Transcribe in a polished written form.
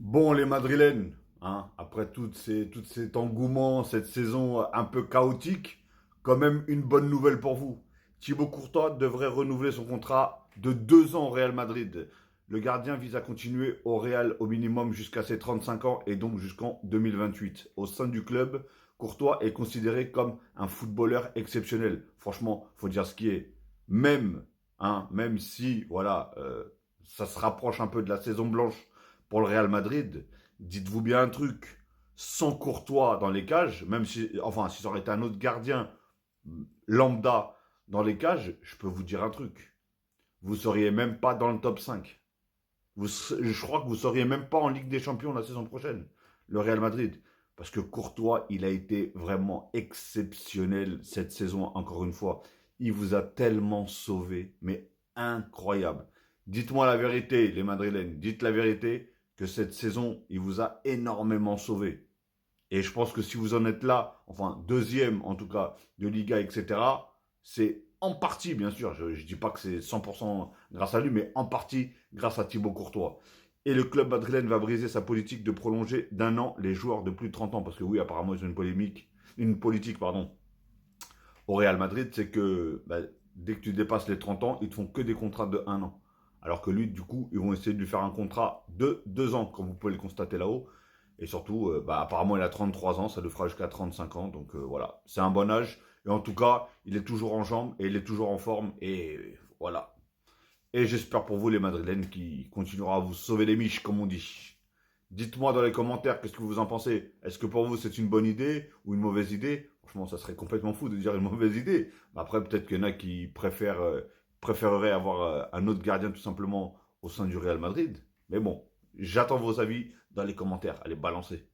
Bon, les Madrilènes, hein, après tout cet engouement, cette saison un peu chaotique, quand même une bonne nouvelle pour vous. Thibaut Courtois devrait renouveler son contrat de 2 ans au Real Madrid. Le gardien vise à continuer au Real au minimum jusqu'à ses 35 ans et donc jusqu'en 2028. Au sein du club, Courtois est considéré comme un footballeur exceptionnel. Franchement, faut dire ce qui est. Même, même si, voilà, ça se rapproche un peu de la saison blanche pour le Real Madrid, dites-vous bien un truc, sans Courtois dans les cages, même si, enfin, si ça aurait été un autre gardien lambda dans les cages, je peux vous dire un truc. Vous seriez même pas dans le top 5. Je crois que vous seriez même pas en Ligue des Champions la saison prochaine, le Real Madrid. Parce que Courtois, il a été vraiment exceptionnel cette saison, encore une fois. Il vous a tellement sauvé, mais incroyable. Dites-moi la vérité, les Madrilènes, dites la vérité, que cette saison, il vous a énormément sauvé. Et je pense que si vous en êtes là, enfin deuxième en tout cas de Liga, etc., c'est en partie, bien sûr, je ne dis pas que c'est 100% grâce à lui, mais en partie grâce à Thibaut Courtois. Et le club madrilène va briser sa politique de prolonger d'1 an les joueurs de plus de 30 ans. Parce que oui, apparemment, ils ont une politique, pardon, au Real Madrid, c'est que dès que tu dépasses les 30 ans, ils te font que des contrats de 1 an. Alors que lui, du coup, ils vont essayer de lui faire un contrat de 2 ans, comme vous pouvez le constater là-haut. Et surtout, apparemment, il a 33 ans, ça le fera jusqu'à 35 ans. Donc voilà, c'est un bon âge. Et en tout cas, il est toujours en jambes et il est toujours en forme. Et voilà. Et j'espère pour vous, les Madrilènes, qui continuera à vous sauver les miches, comme on dit. Dites-moi dans les commentaires qu'est-ce que vous en pensez. Est-ce que pour vous c'est une bonne idée ou une mauvaise idée? Franchement, ça serait complètement fou de dire une mauvaise idée. Mais après, peut-être qu'il y en a qui préféreraient avoir un autre gardien tout simplement au sein du Real Madrid. Mais bon, j'attends vos avis dans les commentaires. Allez, balancez.